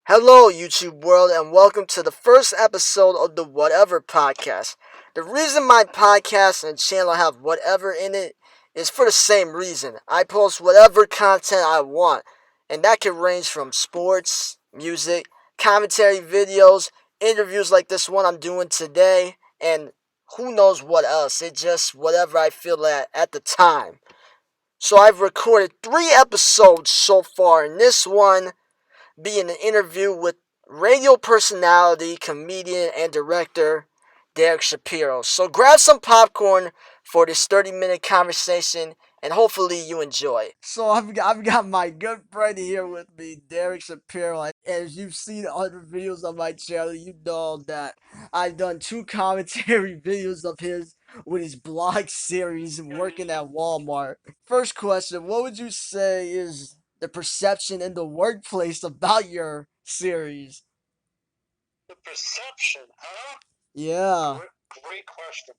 Hello, YouTube world, and welcome to the first episode of the Whatever podcast. The reason my podcast and channel have whatever in it is for the same reason. I post whatever content I want, and that can range from sports, music, commentary videos, interviews like this one I'm doing today, and who knows what else. It's just whatever I feel at the time. So I've recorded 3 episodes so far, and this one being an interview with radio personality, comedian, and director Derek Shapiro. So grab some popcorn for this 30-minute conversation, and hopefully you enjoy. So I've got my good friend here with me, Derek Shapiro. And as you've seen other videos on my channel, you know that I've done 2 commentary videos of his with his blog series working at Walmart. First question, what would you say is the perception in the workplace about your series? The perception, huh? Yeah. Great question.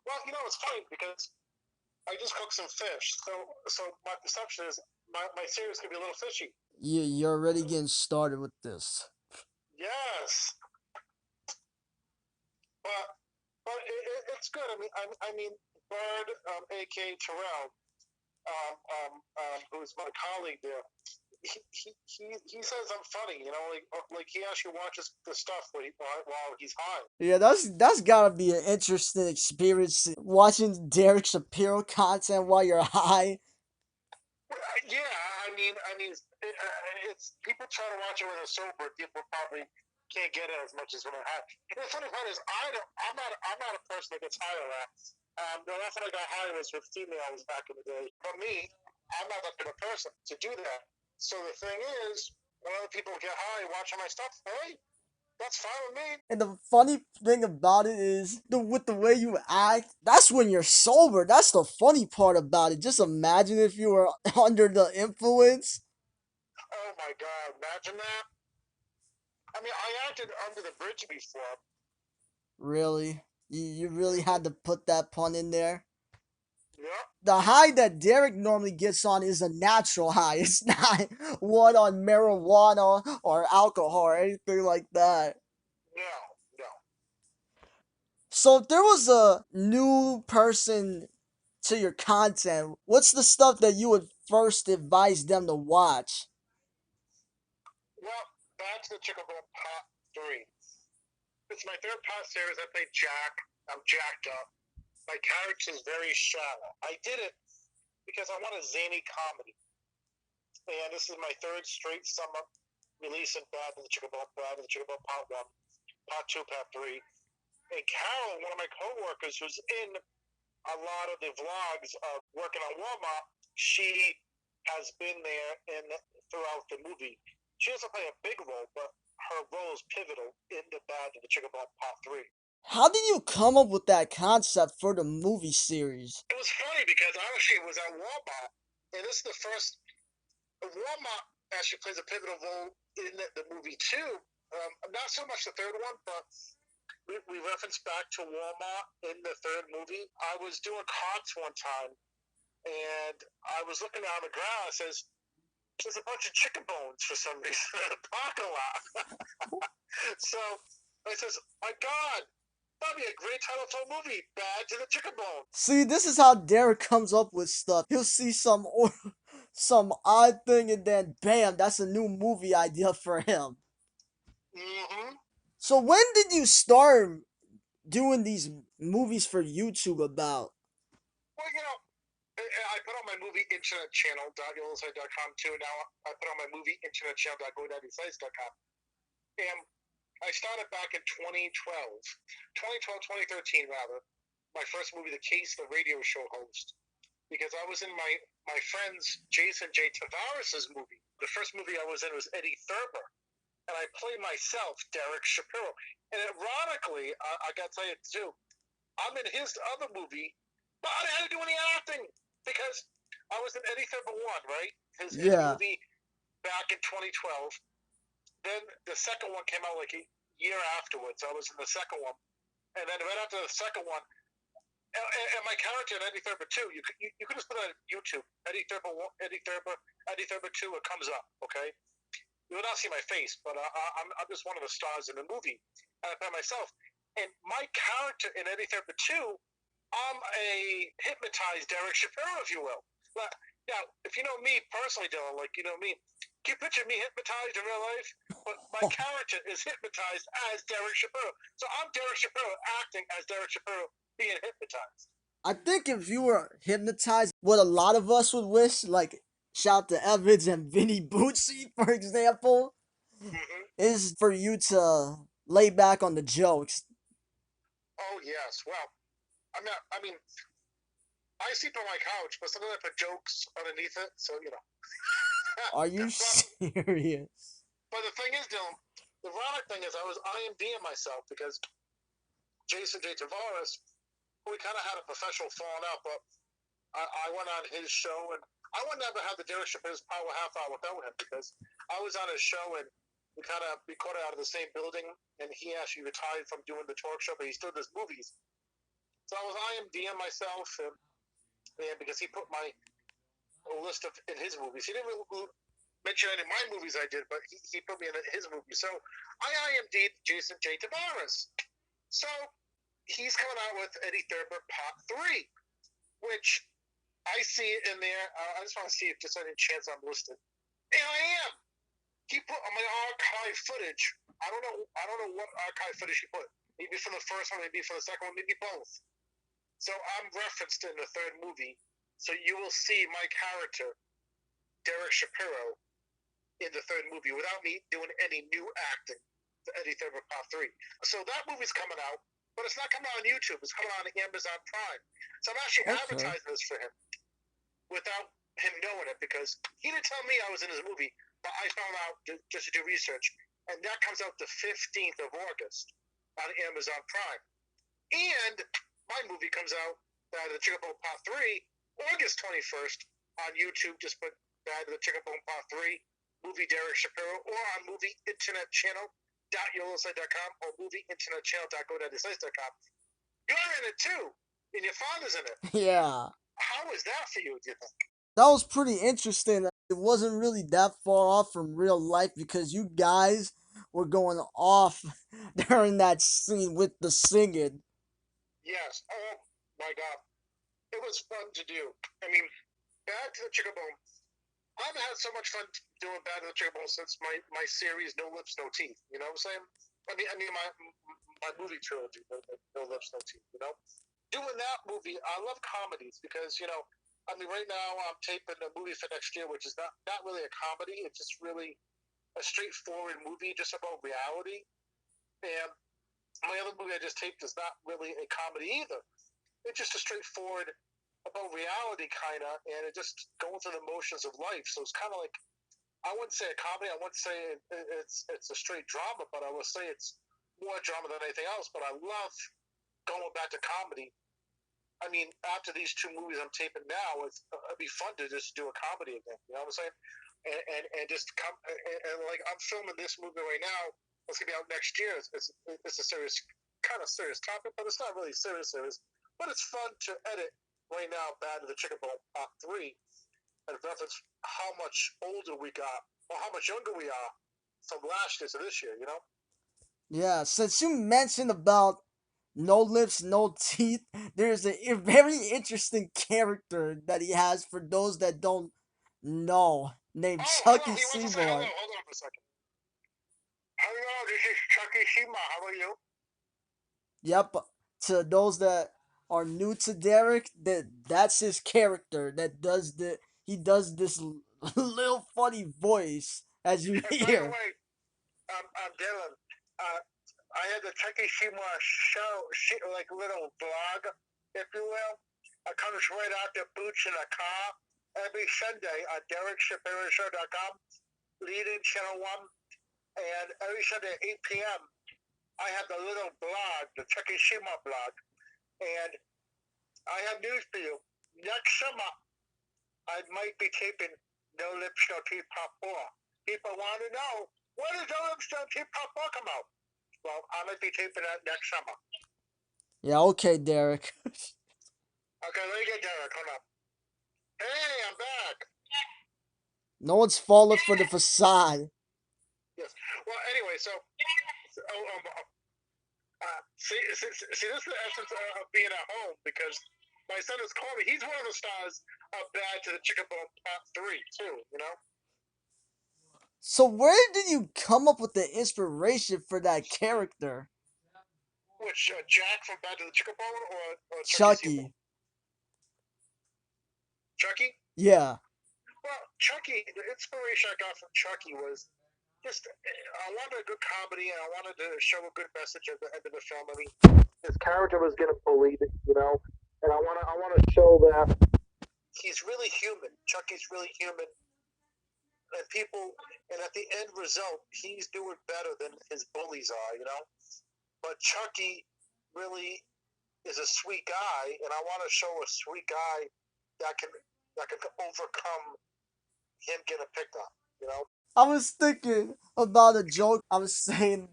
Well, it's funny because I just cooked some fish, so my perception is my series could be a little fishy. You're already getting started with this. Yes, but it's good. I mean, Bird, aka Terrell, who's my colleague there, he says I'm funny. Like he actually watches the stuff while he's high. Yeah, that's gotta be an interesting experience watching Derek Shapiro content while you're high. Yeah, it's people try to watch it when they're sober. People probably can't get it as much as when they're high. And the funny part is, I'm not a person that gets high a lot. The last time I got high was with females back in the day. But me, I'm not that kind of person to do that. So the thing is, when other people get high watching my stuff, hey, that's fine with me. And the funny thing about it is, with the way you act, that's when you're sober. That's the funny part about it. Just imagine if you were under the influence. Oh my god, imagine that. I mean, I acted under the bridge before. Really? You really had to put that pun in there? Yeah. The high that Derek normally gets on is a natural high. It's not one on marijuana or alcohol or anything like that. No, no. So if there was a new person to your content, what's the stuff that you would first advise them to watch? Well, back to the Chicken Bone Pot 3. It's my third pot series. I played Jack. I'm jacked up. My character is very shallow. I did it because I want a zany comedy. And this is my third straight summer releasing Bad to the Chicken Bone, Bad to the Chicken Bone Pot 1, Pot 2, Pot 3. And Carol, one of my coworkers who's in a lot of the vlogs of working on Walmart, she has been there in throughout the movie. She doesn't play a big role, but her role is pivotal in the Bad to the Chicken Bone Pot 3. How did you come up with that concept for the movie series? It was funny because I actually was at Walmart, and this is the first. Walmart actually plays a pivotal role in the movie too. Not so much the third one, but we reference back to Walmart in the third movie. I was doing carts one time, and I was looking down the ground. It says there's a bunch of chicken bones for some reason in the parking lot. So I says, "My God, that'd be a great title for a movie, Bad to the Chicken Bone." See, this is how Derek comes up with stuff. He'll see some odd thing and then bam, that's a new movie idea for him. Mm-hmm. So when did you start doing these movies for YouTube about? Well, I put on my movie internet channel .yellowsite.com too. Now I put on my movie internet channel .godaddysites.com. And I started back in 2013 rather. My first movie, The Case, the radio show host, because I was in my friend's Jason J. Tavares' movie. The first movie I was in was Eddie Thurber, and I played myself, Derek Shapiro. And ironically, I got to tell you too, I'm in his other movie, but I didn't have to do any acting because I was in Eddie Thurber 1, right? His Yeah. movie back in 2012. Then the second one came out like a year afterwards. I was in the second one. And then right after the second one, and my character in Eddie Thurber 2, you could just put that on YouTube. Eddie Thurber 2, it comes up, okay? You will not see my face, but I'm just one of the stars in the movie. And I play myself. And my character in Eddie Thurber 2, I'm a hypnotized Derek Shapiro, if you will. But, now, if you know me personally, Dylan, like you know me, can you picture me hypnotized in real life? But my character is hypnotized as Derek Shapiro. So I'm Derek Shapiro acting as Derek Shapiro being hypnotized. I think if you were hypnotized, what a lot of us would wish, like shout to Evans and Vinny Bucci, for example, Mm-hmm. is for you to lay back on the jokes. Oh yes. Well, I mean, I sleep on my couch, but sometimes I put jokes underneath it, so you know. Are you but serious? but the thing is, Dylan, the ironic thing is, I was IMDing myself because Jason J. Tavares, we kind of had a professional falling out, but I went on his show and I would never have the Derek Chappelle's Power Half Hour without him because I was on his show and we caught out of the same building and he actually retired from doing the talk show, but he still does movies. So I was IMDing myself and because he put my list of in his movies. He didn't really mention any of my movies I did, but he put me in his movie. So I IMD'd Jason J. Tavares. So he's coming out with Eddie Thurber Part 3, which I see it in there. I just want to see if there's any chance I'm listed. And I am. He put on my archive footage. I don't know. I don't know what archive footage he put. Maybe for the first one, maybe for the second one, maybe both. So I'm referenced in the third movie. So you will see my character, Derek Shapiro, in the third movie without me doing any new acting for Eddie Thurber Part 3. So that movie's coming out, but it's not coming out on YouTube. It's coming out on Amazon Prime. So I'm actually Okay. advertising this for him without him knowing it because he didn't tell me I was in his movie, but I found out just to do research. And that comes out the 15th of August on Amazon Prime. And my movie comes out, the Chicken Bone Part 3, August 21st on YouTube. Just put the Chicken Bone Part 3, movie Derek Shapiro, or on Movie Internet Channel .yolosite.com or movieinternetchannel.godaddysites.com. You're in it too, and your father's in it. Yeah. How is that for you, do you think? That was pretty interesting. It wasn't really that far off from real life because you guys were going off during that scene with the singing. Yes. Oh my God, it was fun to do. I mean, Back to the Chicken Bone. I've had so much fun doing Back to the Chicken Bone since my series No Lips No Teeth. You know what I'm saying? I mean my movie trilogy, No Lips No Teeth. You know, doing that movie, I love comedies because I mean, right now I'm taping a movie for next year, which is not really a comedy. It's just really a straightforward movie, just about reality. And my other movie I just taped is not really a comedy either. It's just a straightforward about reality, kind of, and it just going through the motions of life. So it's kind of like I wouldn't say a comedy. I wouldn't say it's a straight drama, but I would say it's more drama than anything else. But I love going back to comedy. I mean, after these two movies I'm taping now, it'd be fun to just do a comedy again. You know what I'm saying? And just come and like I'm filming this movie right now. It's gonna be out next year. It's a serious, kind of serious topic, but it's not really serious. But it's fun to edit right now. Bad to the Chicken Bone Part 3 and reference how much older we got or how much younger we are from last year to this year. You know? Yeah, since you mentioned about no lips, no teeth, there's a very interesting character that he has for those that don't know, named Oh, hold on. Chucky He wants to say hello. Seymour. Hold on for a second. Hello, this is Chucky Shima. How are you? Yep, to those that are new to Derek, that's his character that does he does this little funny voice as you And by the hear. way, I'm Dylan. I had the Chucky Shima show, like little vlog, if you will. It comes right out the boots in a car every Sunday on DerekShapiroShow.com, leading Channel 1. And every Sunday at 8 p.m., I have the little blog, the Chucky Shima blog. And I have news for you. Next summer, I might be taping No Lips, No Teeth Part 4. People want to know, when does No Lips, No Teeth Part 4 come out? Well, I might be taping that next summer. Yeah, okay, Derek. Okay, let me get Derek. Hold on. Hey, I'm back. No one's falling for the facade. Yes. Well, anyway, so see, this is the essence of being at home because my son is calling me. He's one of the stars of Bad to the Chicken Bone Part 3, too, you know? So where did you come up with the inspiration for that character, Which, Jack from Bad to the Chicken Bone or Chucky's humor? Chucky? Chucky? Yeah, Well, Chucky, the inspiration I got from Chucky was just, I wanted a good comedy and I wanted to show a good message at the end of the film. I mean, his character was getting bullied, you know? And I want to show that he's really human. Chucky's really human, and people, and at the end result, he's doing better than his bullies are, you know. But Chucky really is a sweet guy, and I want to show a sweet guy that can overcome him getting picked on, you know. I was thinking about a joke I was saying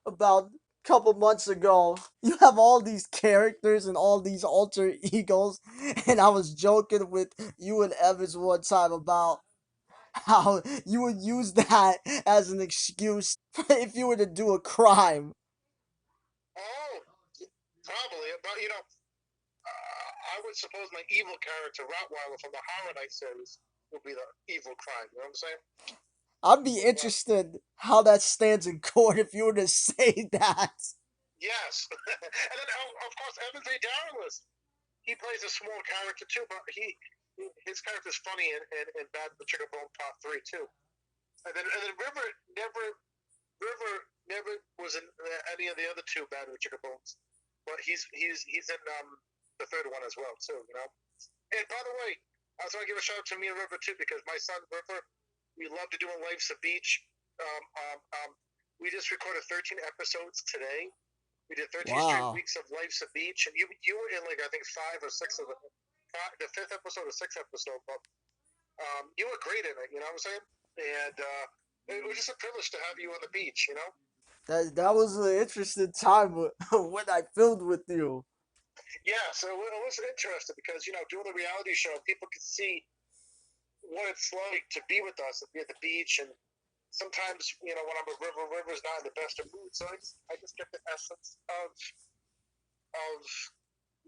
about a couple months ago. You have all these characters and all these alter egos, and I was joking with you and Evans one time about how you would use that as an excuse if you were to do a crime. Oh, probably, but you know, I would suppose my evil character Rottweiler from the Horror Night series would be the evil crime. You know what I'm saying? I'd be But interested how that stands in court if you were to say that. yes, and then of course Evans A. Darrellis. He plays a small character too, but his character's funny in Bad the Chicken Bone Part 3 too. And then River never was in any of the other two Bad the Chicken Bones, but he's in the third one as well too. You know. And by the way, I was going to give a shout out to me and River too because my son River, we love to do in Life's a Beach. Um, um, um, we just recorded 13 episodes today. We did 13 straight Wow. weeks of Life's a Beach, and you were in like I think 5 or 6 of the fifth episode or sixth episode, but you were great in it. You know what I'm saying? And it was just a privilege to have you on the beach. You know? That was an interesting time when I filmed with you. Yeah. So it was interesting because doing the reality show, people could see what it's like to be with us and be at the beach. And sometimes when I'm with River's not in the best of moods, so I just get the essence of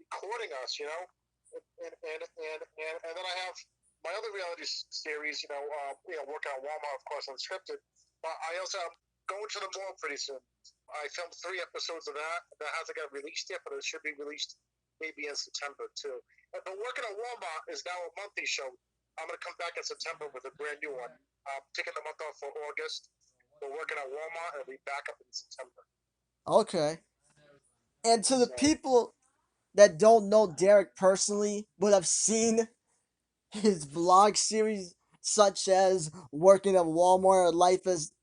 recording us, and then I have my other reality series, working on Walmart, of course, unscripted. But I also am going to the mall pretty soon. I filmed 3 episodes of that. That hasn't got released yet, but it should be released maybe in September too. But working on Walmart is now a monthly show. I'm going to come back in September with a brand new one. I'm taking the month off for August. We're working on Walmart, and I'll be back up in September. Okay. And to the So people that don't know Derek personally, but have seen his vlog series, such as working at Walmart or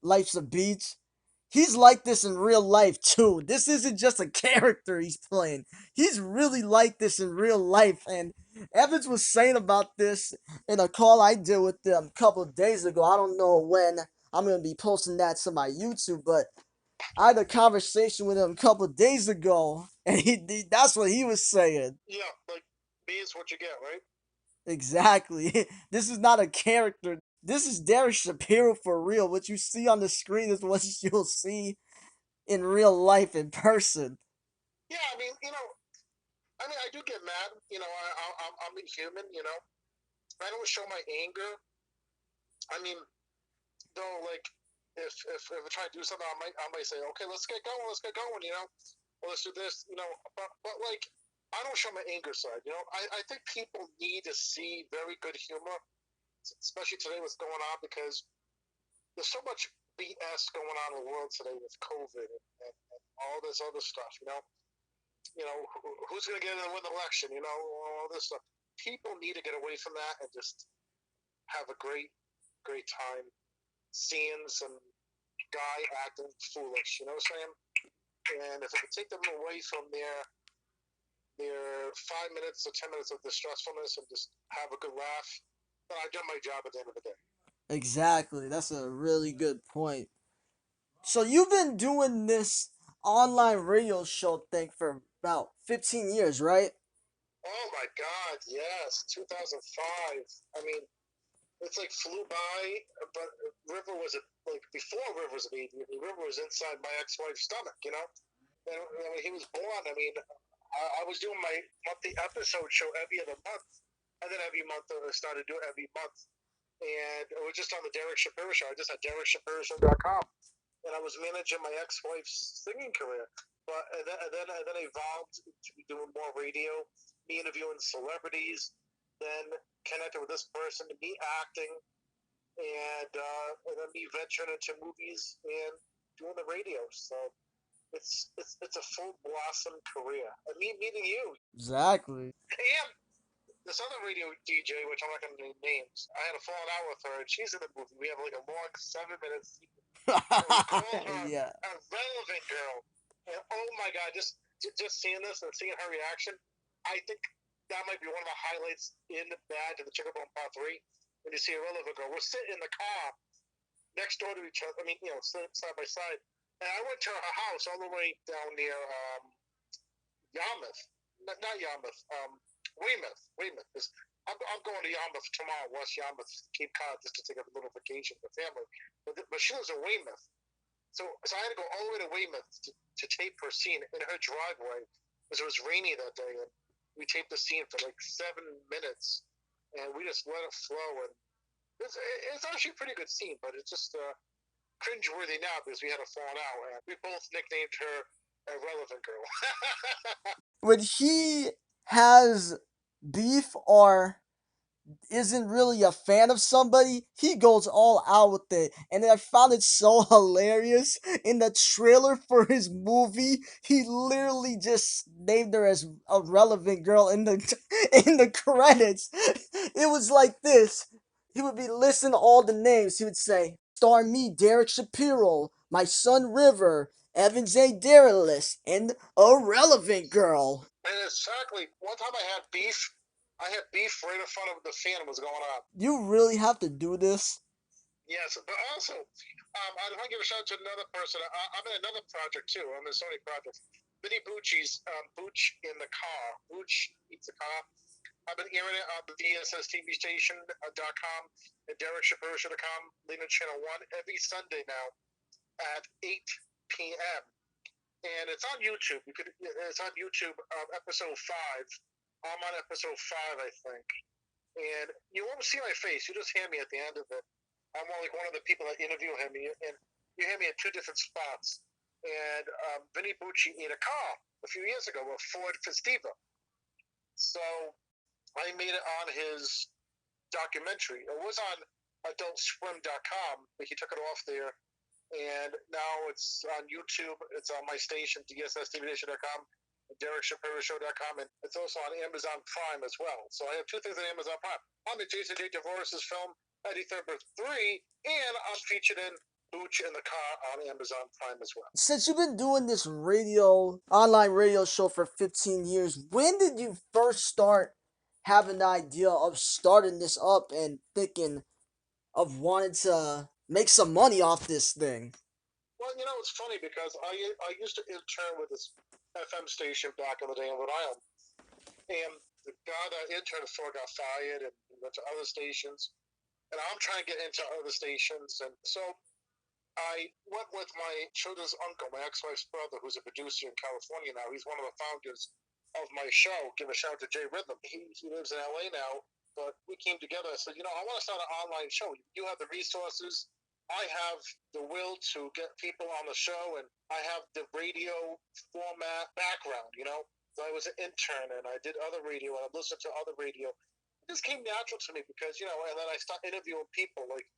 Life's a Beach, he's like this in real life too. This isn't just a character he's playing. He's really like this in real life. And Evans was saying about this in a call I did with them a couple of days ago. I don't know when I'm gonna be posting that to my YouTube, but I had a conversation with him a couple of days ago, and that's what he was saying. yeah, like me is what you get, right? Exactly. This is not a character. This is Derek Shapiro for real. What you see on the screen is what you'll see in real life in person. Yeah, I mean, I do get mad. I'm a human. I don't show my anger. I mean, though, like, if I try to do something, I might say, okay, let's get going. Or let's do this. But like, I don't show my anger side. I think people need to see very good humor, especially today what's going on because there's so much BS going on in the world today with COVID and all this other stuff. Who's going to get in and win the election? All this stuff. People need to get away from that and just have a great time seeing some guy acting foolish. You know what I'm saying? And if it could take them away from their 5 minutes or 10 minutes of distressfulness and just have a good laugh, then I've done my job at the end of the day. Exactly. That's a really good point. So you've been doing this online radio show thing for about 15 years, right? Oh my God, yes, 2005. I mean, It's like flew by, but River was like before River was a baby. I mean, River was inside my ex-wife's stomach, you know. And when he was born, I mean, I was doing my monthly episode show every other month, and then every month I started doing every month, and it was just on the Derek Shapiro show. I just had DerekShapiroShow.com, and I was managing my ex-wife's singing career. But and then I evolved to be doing more radio, me interviewing celebrities, then connected with this person, me acting, and then me venturing into movies and doing the radio. So it's a full blossom career. And me meeting you, Exactly. and this other radio DJ, which I'm not going to name names. I had a falling out with her, and she's in the movie. We have like a long 7 minute scene, and we called her Yeah. a relevant girl. And oh my god, just seeing this and seeing her reaction, I think that might be one of the highlights in the Bad to the Chicken Bone Part 3. When you see a relevant girl, we're sitting in the car next door to each other. I mean, side by side. And I went to her house all the way down near Yarmouth, not Yarmouth, Weymouth. I'm going to Yarmouth tomorrow, West Yarmouth, Cape Cod, just to take a little vacation with the family. But she lives in Weymouth. So I had to go all the way to Weymouth to tape her scene in her driveway because it was rainy that day. And we taped the scene for like 7 minutes. And we just let it flow. And it's actually a pretty good scene, but it's just cringeworthy now because we had a falling out. And we both nicknamed her a relevant girl. When he has beef or isn't really a fan of somebody, he goes all out with it. And I found it so hilarious in the trailer for his movie. He literally just named her as a relevant girl in the in the credits. It was like this. He would be listing all the names. He would say, "Star me, Derek Shapiro, my son River, Evans A. Darius, and a relevant girl." And exactly, one time I had beef. I had beef right in front of the fan was going on. You really have to do this? Yes, but also, I want to give a shout out to another person. I'm in another project too. I'm in so many projects. Vinny Bucci's Booch in the Car. Booch Eats the Car. I've been airing it on the DSSTVstation.com and DerekShapiroShow.com, Lena Channel 1, every Sunday now at 8 p.m. And it's on YouTube. It's on YouTube, episode 5. I'm on episode 5, I think. And you won't see my face. You just hear me at the end of it. I'm like one of the people that interview him, and you hear me at two different spots. And Vinny Bucci ate a car a few years ago, a Ford Festiva. So I made it on his documentary. It was on AdultSwim.com, but he took it off there. And now it's on YouTube. It's on my station, DSSTVstation.com, DerekShapiroShow.com, and it's also on Amazon Prime as well. So I have two things on Amazon Prime. I'm in Jason J. DeVoris' film, Eddie Thurber 3, and I'm featured in Booch in the Car on Amazon Prime as well. Since you've been doing this online radio show for 15 years, when did you first start having the idea of starting this up and thinking of wanting to make some money off this thing? Well, it's funny because I used to intern with this FM station back in the day in Rhode Island, and the guy that I interned for got fired and went to other stations, and I'm trying to get into other stations, and so I went with my children's uncle, my ex-wife's brother, who's a producer in California now. He's one of the founders of my show. Give a shout out to Jay Rhythm. He lives in LA now, but we came together. I said, I want to start an online show. You have the resources. I have the will to get people on the show, and I have the radio format background, So I was an intern, and I did other radio, and I listened to other radio. It just came natural to me because, and then I started interviewing people like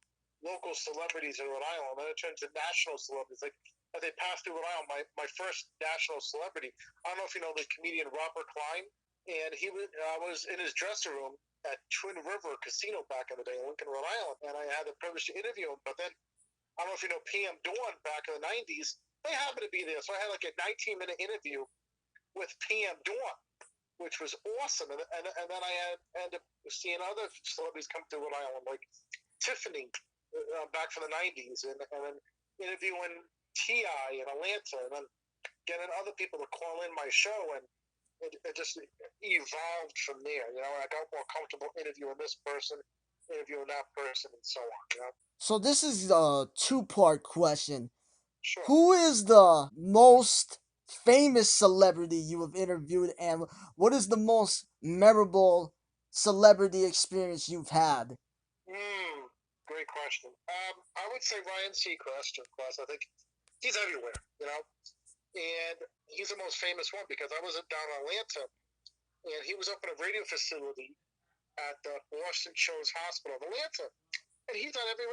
local celebrities in Rhode Island, and then it turned to national celebrities. Like, as they passed through Rhode Island, my first national celebrity, I don't know if you know the comedian Robert Klein, and he was in his dressing room at Twin River Casino back in the day in Lincoln, Rhode Island, and I had the privilege to interview him. But then, I don't know if you know PM Dawn back in the 90s, they happened to be there. So I had like a 19-minute interview with PM Dawn, which was awesome. And then I ended up seeing other celebrities come through Rhode Island, like Tiffany, back from the 90s, and then interviewing T.I. in Atlanta, and then getting other people to call in my show, and it just evolved from there. I got more comfortable interviewing this person interviewing that person and so on. You know? So this is a two-part question. Sure. Who is the most famous celebrity you have interviewed, and what is the most memorable celebrity experience you've had? Great question. I would say Ryan Seacrest, of course. I think he's everywhere, you know, and he's the most famous one because I was down in Atlanta, and he was up in a radio facility at the Boston Children's Hospital of Atlanta, and he's on every